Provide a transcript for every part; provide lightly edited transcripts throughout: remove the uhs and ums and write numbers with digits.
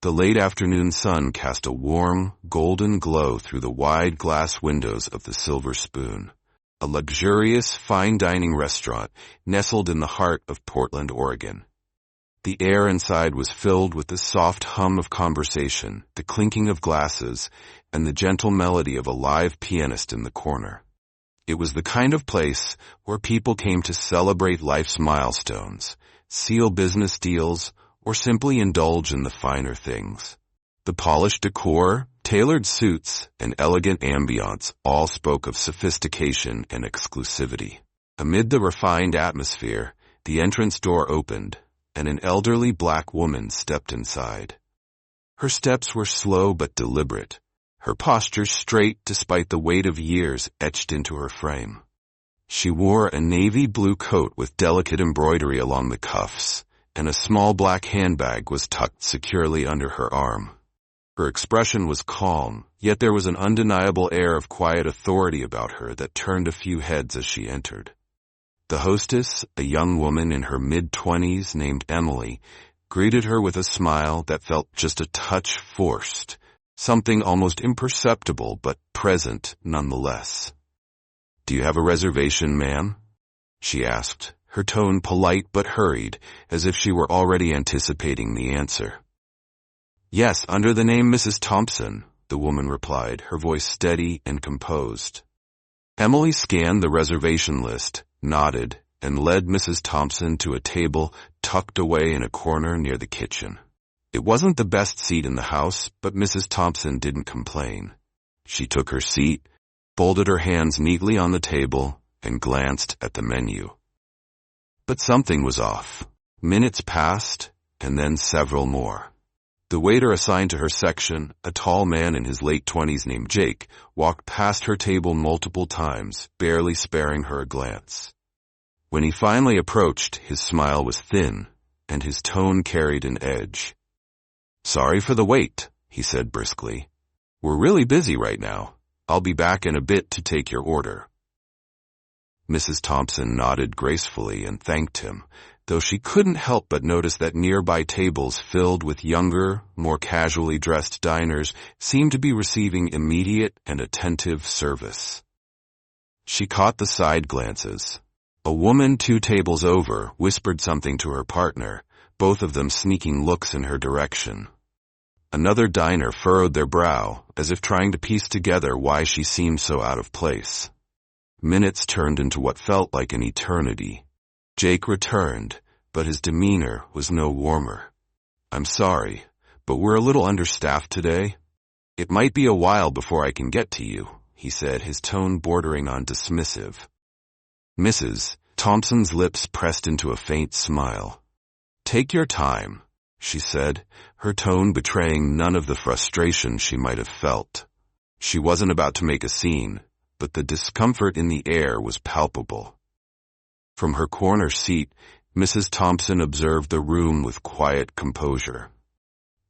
The late afternoon sun cast a warm, golden glow through the wide glass windows of the Silver Spoon, a luxurious, fine dining restaurant nestled in the heart of Portland, Oregon. The air inside was filled with the soft hum of conversation, the clinking of glasses, and the gentle melody of a live pianist in the corner. It was the kind of place where people came to celebrate life's milestones, seal business deals, or simply indulge in the finer things. The polished decor, tailored suits, and elegant ambiance all spoke of sophistication and exclusivity. Amid the refined atmosphere, the entrance door opened, and an elderly black woman stepped inside. Her steps were slow but deliberate, her posture straight despite the weight of years etched into her frame. She wore a navy blue coat with delicate embroidery along the cuffs, and a small black handbag was tucked securely under her arm. Her expression was calm, yet there was an undeniable air of quiet authority about her that turned a few heads as she entered. The hostess, a young woman in her mid-20s named Emily, greeted her with a smile that felt just a touch forced, something almost imperceptible but present nonetheless. "Do you have a reservation, ma'am?" she asked, her tone polite but hurried, as if she were already anticipating the answer. "Yes, under the name Mrs. Thompson," the woman replied, her voice steady and composed. Emily scanned the reservation list, nodded, and led Mrs. Thompson to a table tucked away in a corner near the kitchen. It wasn't the best seat in the house, but Mrs. Thompson didn't complain. She took her seat, folded her hands neatly on the table, and glanced at the menu. But something was off. Minutes passed, and then several more. The waiter assigned to her section, a tall man in his late 20s named Jake, walked past her table multiple times, barely sparing her a glance. When he finally approached, his smile was thin, and his tone carried an edge. "Sorry for the wait," he said briskly. "We're really busy right now. I'll be back in a bit to take your order." Mrs. Thompson nodded gracefully and thanked him, though she couldn't help but notice that nearby tables filled with younger, more casually dressed diners seemed to be receiving immediate and attentive service. She caught the side glances. A woman 2 tables over whispered something to her partner, both of them sneaking looks in her direction. Another diner furrowed their brow, as if trying to piece together why she seemed so out of place. Minutes turned into what felt like an eternity. Jake returned, but his demeanor was no warmer. "I'm sorry, but we're a little understaffed today. It might be a while before I can get to you," he said, his tone bordering on dismissive. Mrs. Thompson's lips pressed into a faint smile. "Take your time," she said, her tone betraying none of the frustration she might have felt. She wasn't about to make a scene, but the discomfort in the air was palpable. From her corner seat, Mrs. Thompson observed the room with quiet composure.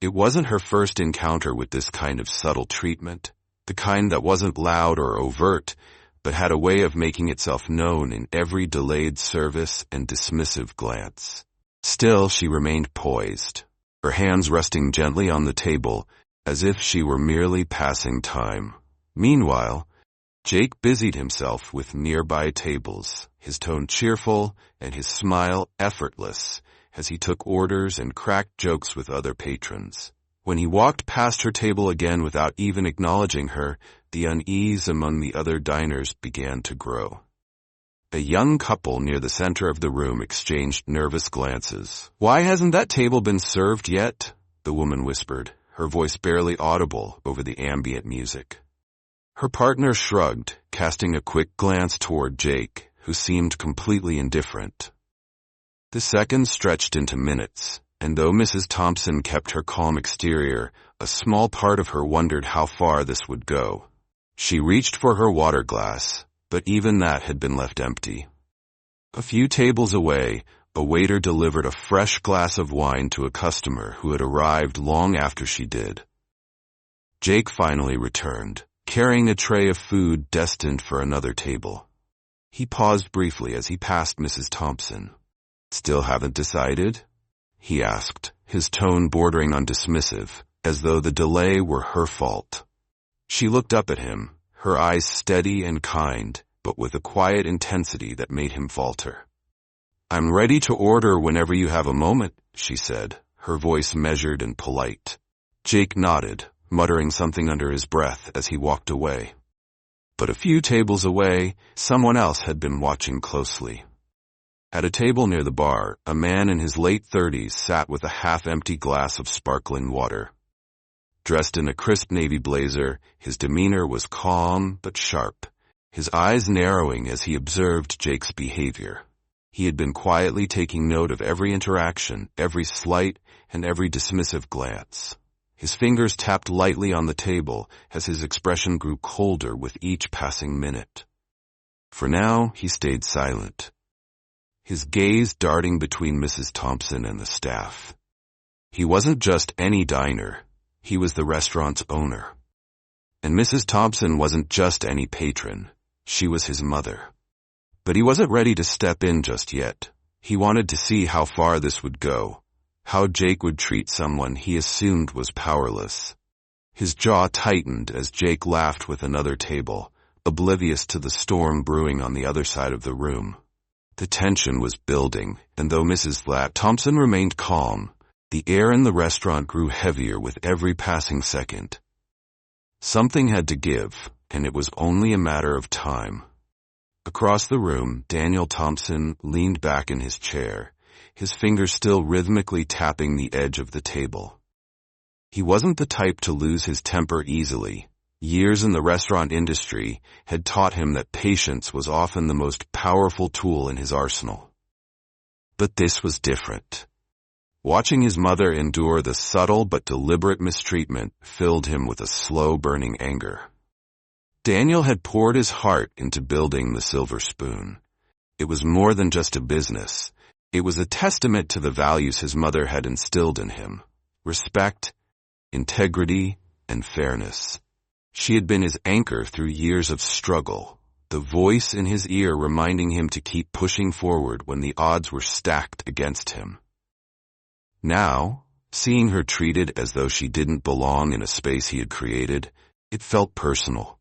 It wasn't her first encounter with this kind of subtle treatment, the kind that wasn't loud or overt, but had a way of making itself known in every delayed service and dismissive glance. Still, she remained poised, her hands resting gently on the table, as if she were merely passing time. Meanwhile, Jake busied himself with nearby tables, his tone cheerful and his smile effortless as he took orders and cracked jokes with other patrons. When he walked past her table again without even acknowledging her, the unease among the other diners began to grow. A young couple near the center of the room exchanged nervous glances. "Why hasn't that table been served yet?" the woman whispered, her voice barely audible over the ambient music. Her partner shrugged, casting a quick glance toward Jake, who seemed completely indifferent. The seconds stretched into minutes, and though Mrs. Thompson kept her calm exterior, a small part of her wondered how far this would go. She reached for her water glass, but even that had been left empty. A few tables away, a waiter delivered a fresh glass of wine to a customer who had arrived long after she did. Jake finally returned, carrying a tray of food destined for another table. He paused briefly as he passed Mrs. Thompson. "Still haven't decided?" he asked, his tone bordering on dismissive, as though the delay were her fault. She looked up at him, her eyes steady and kind, but with a quiet intensity that made him falter. "I'm ready to order whenever you have a moment," she said, her voice measured and polite. Jake nodded, muttering something under his breath as he walked away. But a few tables away, someone else had been watching closely. At a table near the bar, a man in his late 30s sat with a half-empty glass of sparkling water. Dressed in a crisp navy blazer, his demeanor was calm but sharp, his eyes narrowing as he observed Jake's behavior. He had been quietly taking note of every interaction, every slight, and every dismissive glance. His fingers tapped lightly on the table as his expression grew colder with each passing minute. For now, he stayed silent, his gaze darting between Mrs. Thompson and the staff. He wasn't just any diner, he was the restaurant's owner. And Mrs. Thompson wasn't just any patron, she was his mother. But he wasn't ready to step in just yet. He wanted to see how far this would go, how Jake would treat someone he assumed was powerless. His jaw tightened as Jake laughed with another table, oblivious to the storm brewing on the other side of the room. The tension was building, and though Mrs. Thompson remained calm, the air in the restaurant grew heavier with every passing second. Something had to give, and it was only a matter of time. Across the room, Daniel Thompson leaned back in his chair, his fingers still rhythmically tapping the edge of the table. He wasn't the type to lose his temper easily. Years in the restaurant industry had taught him that patience was often the most powerful tool in his arsenal. But this was different. Watching his mother endure the subtle but deliberate mistreatment filled him with a slow-burning anger. Daniel had poured his heart into building the Silver Spoon. It was more than just a business. It was a testament to the values his mother had instilled in him: respect, integrity, and fairness. She had been his anchor through years of struggle, the voice in his ear reminding him to keep pushing forward when the odds were stacked against him. Now, seeing her treated as though she didn't belong in a space he had created, it felt personal.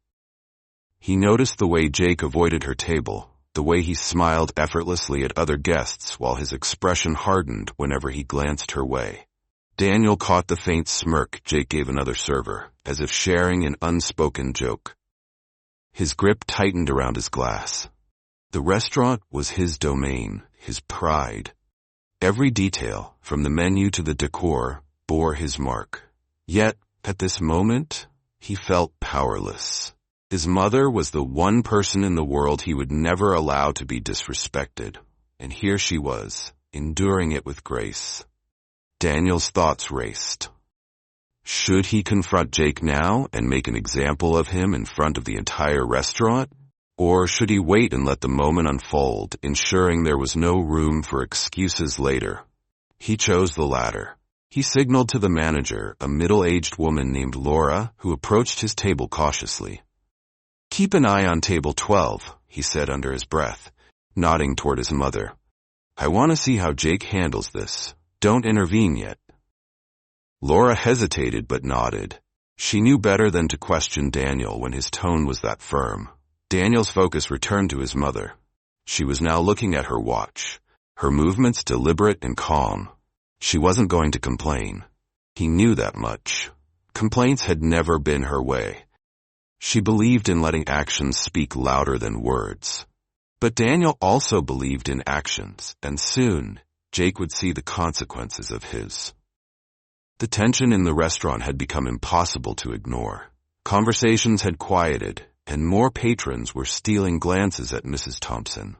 He noticed the way Jake avoided her table, the way he smiled effortlessly at other guests while his expression hardened whenever he glanced her way. Daniel caught the faint smirk Jake gave another server, as if sharing an unspoken joke. His grip tightened around his glass. The restaurant was his domain, his pride. Every detail, from the menu to the decor, bore his mark. Yet, at this moment, he felt powerless. His mother was the one person in the world he would never allow to be disrespected, and here she was, enduring it with grace. Daniel's thoughts raced. Should he confront Jake now and make an example of him in front of the entire restaurant? Or should he wait and let the moment unfold, ensuring there was no room for excuses later? He chose the latter. He signaled to the manager, a middle-aged woman named Laura, who approached his table cautiously. "Keep an eye on table 12, he said under his breath, nodding toward his mother. "I want to see how Jake handles this. Don't intervene yet." Laura hesitated but nodded. She knew better than to question Daniel when his tone was that firm. Daniel's focus returned to his mother. She was now looking at her watch, her movements deliberate and calm. She wasn't going to complain. He knew that much. Complaints had never been her way. She believed in letting actions speak louder than words. But Daniel also believed in actions, and soon, Jake would see the consequences of his. The tension in the restaurant had become impossible to ignore. Conversations had quieted, and more patrons were stealing glances at Mrs. Thompson.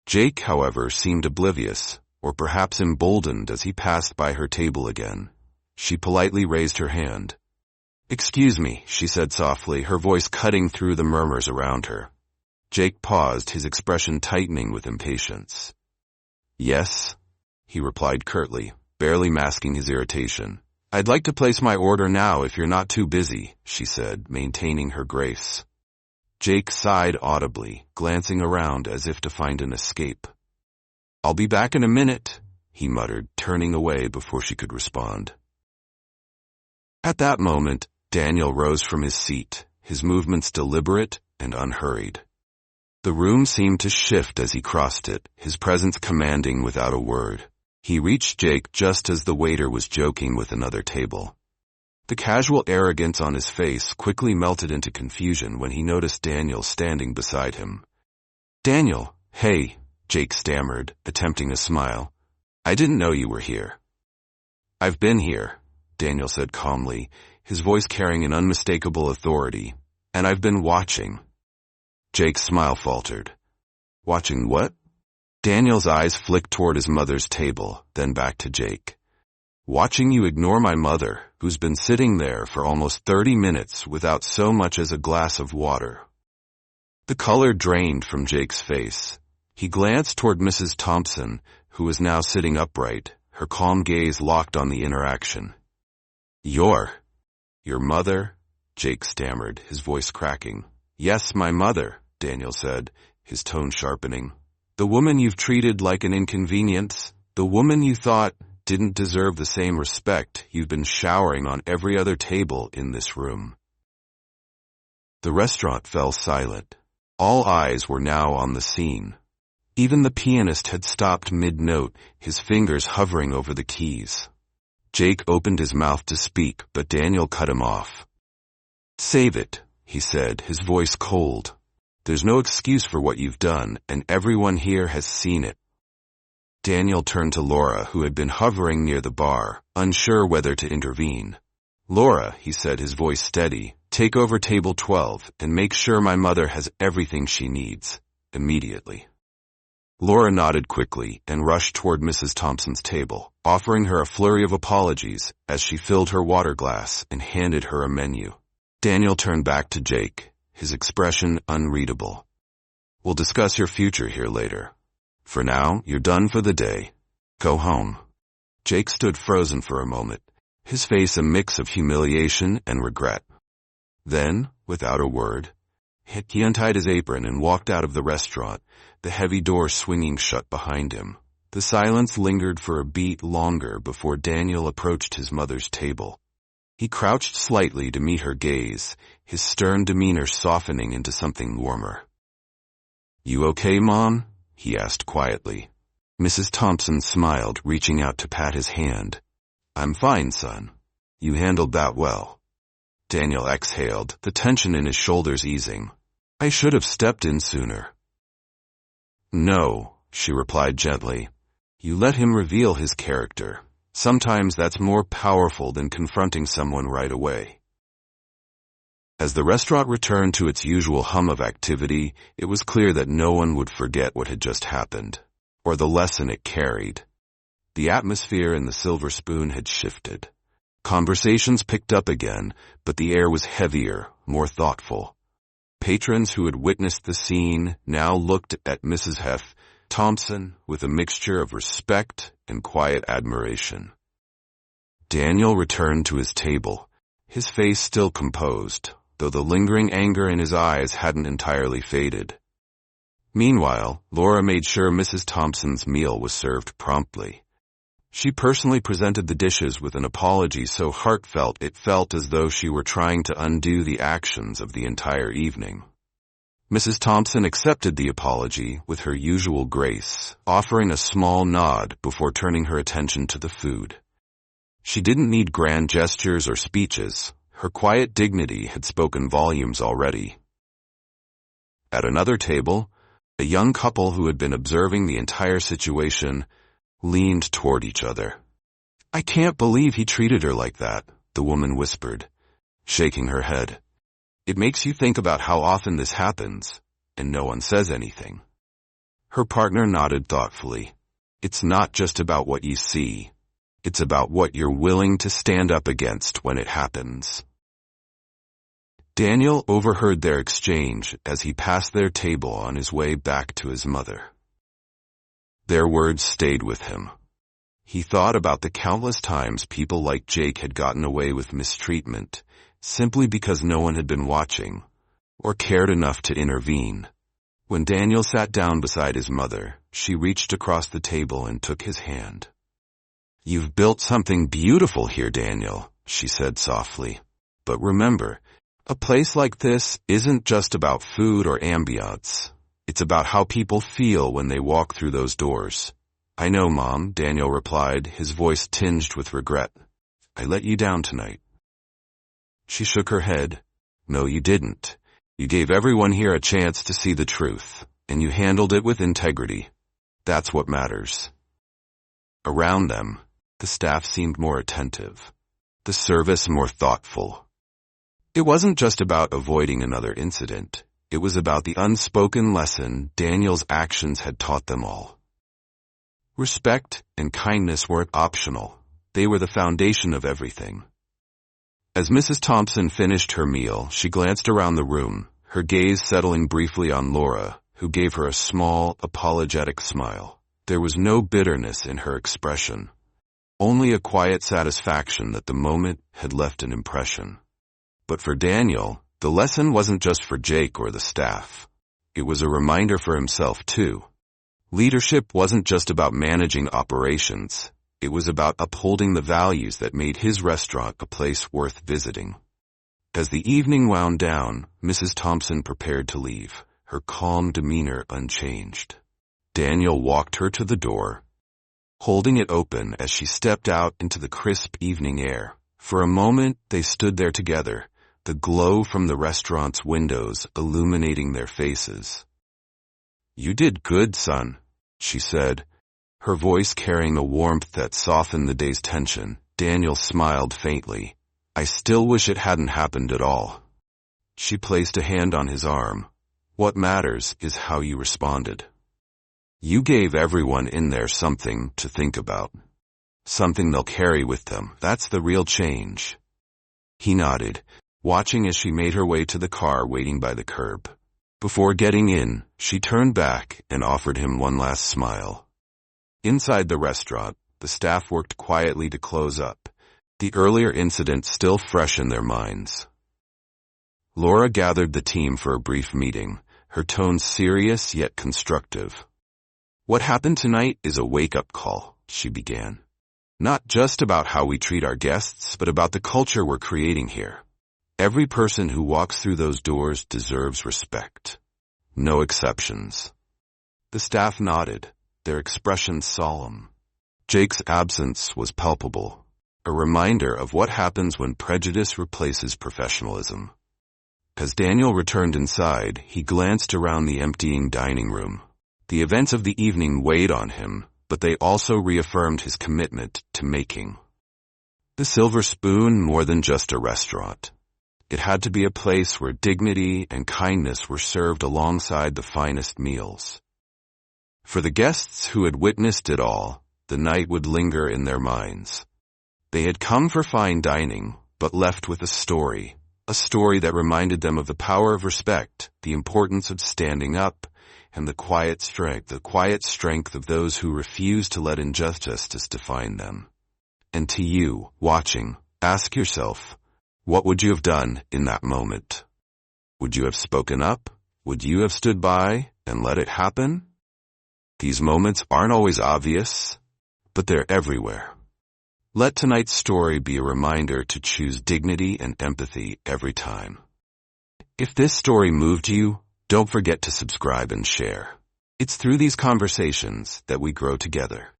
Jake, however, seemed oblivious, or perhaps emboldened as he passed by her table again. She politely raised her hand. "Excuse me," she said softly, her voice cutting through the murmurs around her. Jake paused, his expression tightening with impatience. "Yes," he replied curtly, barely masking his irritation. "I'd like to place my order now if you're not too busy," she said, maintaining her grace. Jake sighed audibly, glancing around as if to find an escape. "I'll be back in a minute," he muttered, turning away before she could respond. At that moment, Daniel rose from his seat, his movements deliberate and unhurried. The room seemed to shift as he crossed it, his presence commanding without a word. He reached Jake just as the waiter was joking with another table. The casual arrogance on his face quickly melted into confusion when he noticed Daniel standing beside him. "Daniel, hey," Jake stammered, attempting a smile. "I didn't know you were here." "I've been here," Daniel said calmly, his voice carrying an unmistakable authority. "And I've been watching." Jake's smile faltered. "Watching what?" Daniel's eyes flicked toward his mother's table, then back to Jake. "Watching you ignore my mother, who's been sitting there for almost 30 minutes without so much as a glass of water." The color drained from Jake's face. He glanced toward Mrs. Thompson, who was now sitting upright, her calm gaze locked on the interaction. Your mother?" Jake stammered, his voice cracking. "Yes, my mother," Daniel said, his tone sharpening. "The woman you've treated like an inconvenience, the woman you thought didn't deserve the same respect you've been showering on every other table in this room." The restaurant fell silent. All eyes were now on the scene. Even the pianist had stopped mid-note, his fingers hovering over the keys. Jake opened his mouth to speak, but Daniel cut him off. "Save it," he said, his voice cold. "There's no excuse for what you've done, and everyone here has seen it." Daniel turned to Laura, who had been hovering near the bar, unsure whether to intervene. "Laura," he said, his voice steady, "take over table 12 and make sure my mother has everything she needs, immediately." Laura nodded quickly and rushed toward Mrs. Thompson's table, offering her a flurry of apologies as she filled her water glass and handed her a menu. Daniel turned back to Jake, his expression unreadable. "We'll discuss your future here later. For now, you're done for the day. Go home." Jake stood frozen for a moment, his face a mix of humiliation and regret. Then, without a word, he untied his apron and walked out of the restaurant, the heavy door swinging shut behind him. The silence lingered for a beat longer before Daniel approached his mother's table. He crouched slightly to meet her gaze, his stern demeanor softening into something warmer. "You okay, Mom?" he asked quietly. Mrs. Thompson smiled, reaching out to pat his hand. "I'm fine, son. You handled that well." Daniel exhaled, the tension in his shoulders easing. "I should have stepped in sooner." "No," she replied gently. "You let him reveal his character. Sometimes that's more powerful than confronting someone right away." As the restaurant returned to its usual hum of activity, it was clear that no one would forget what had just happened, or the lesson it carried. The atmosphere in the Silver Spoon had shifted. Conversations picked up again, but the air was heavier, more thoughtful. Patrons who had witnessed the scene now looked at Mrs. Thompson with a mixture of respect and quiet admiration. Daniel returned to his table, his face still composed, though the lingering anger in his eyes hadn't entirely faded. Meanwhile, Laura made sure Mrs. Thompson's meal was served promptly. She personally presented the dishes with an apology so heartfelt it felt as though she were trying to undo the actions of the entire evening. Mrs. Thompson accepted the apology with her usual grace, offering a small nod before turning her attention to the food. She didn't need grand gestures or speeches. Her quiet dignity had spoken volumes already. At another table, a young couple who had been observing the entire situation leaned toward each other. "I can't believe he treated her like that," the woman whispered, shaking her head. "It makes you think about how often this happens, and no one says anything." Her partner nodded thoughtfully. "It's not just about what you see. It's about what you're willing to stand up against when it happens." Daniel overheard their exchange as he passed their table on his way back to his mother. Their words stayed with him. He thought about the countless times people like Jake had gotten away with mistreatment, simply because no one had been watching, or cared enough to intervene. When Daniel sat down beside his mother, she reached across the table and took his hand. "You've built something beautiful here, Daniel," she said softly. "But remember, a place like this isn't just about food or ambiance. It's about how people feel when they walk through those doors." "I know, Mom," Daniel replied, his voice tinged with regret. "I let you down tonight." She shook her head. "No, you didn't. You gave everyone here a chance to see the truth, and you handled it with integrity. That's what matters." Around them, the staff seemed more attentive, the service more thoughtful. It wasn't just about avoiding another incident. It was about the unspoken lesson Daniel's actions had taught them all. Respect and kindness weren't optional. They were the foundation of everything. As Mrs. Thompson finished her meal, she glanced around the room, her gaze settling briefly on Laura, who gave her a small, apologetic smile. There was no bitterness in her expression, only a quiet satisfaction that the moment had left an impression. But for Daniel, the lesson wasn't just for Jake or the staff. It was a reminder for himself, too. Leadership wasn't just about managing operations. It was about upholding the values that made his restaurant a place worth visiting. As the evening wound down, Mrs. Thompson prepared to leave, her calm demeanor unchanged. Daniel walked her to the door, holding it open as she stepped out into the crisp evening air. For a moment, they stood there together, the glow from the restaurant's windows illuminating their faces. "You did good, son," she said, her voice carrying a warmth that softened the day's tension. Daniel smiled faintly. "I still wish it hadn't happened at all." She placed a hand on his arm. "What matters is how you responded. You gave everyone in there something to think about. Something they'll carry with them. That's the real change." He nodded, watching as she made her way to the car waiting by the curb. Before getting in, she turned back and offered him one last smile. Inside the restaurant, the staff worked quietly to close up, the earlier incident still fresh in their minds. Laura gathered the team for a brief meeting, her tone serious yet constructive. "What happened tonight is a wake-up call," she began. "Not just about how we treat our guests, but about the culture we're creating here. Every person who walks through those doors deserves respect. No exceptions." The staff nodded, their expressions solemn. Jake's absence was palpable, a reminder of what happens when prejudice replaces professionalism. As Daniel returned inside, he glanced around the emptying dining room. The events of the evening weighed on him, but they also reaffirmed his commitment to making the Silver Spoon more than just a restaurant. It had to be a place where dignity and kindness were served alongside the finest meals. For the guests who had witnessed it all, the night would linger in their minds. They had come for fine dining, but left with a story that reminded them of the power of respect, the importance of standing up, and the quiet strength of those who refuse to let injustice define them. And to you, watching, ask yourself, what would you have done in that moment? Would you have spoken up? Would you have stood by and let it happen? These moments aren't always obvious, but they're everywhere. Let tonight's story be a reminder to choose dignity and empathy every time. If this story moved you, don't forget to subscribe and share. It's through these conversations that we grow together.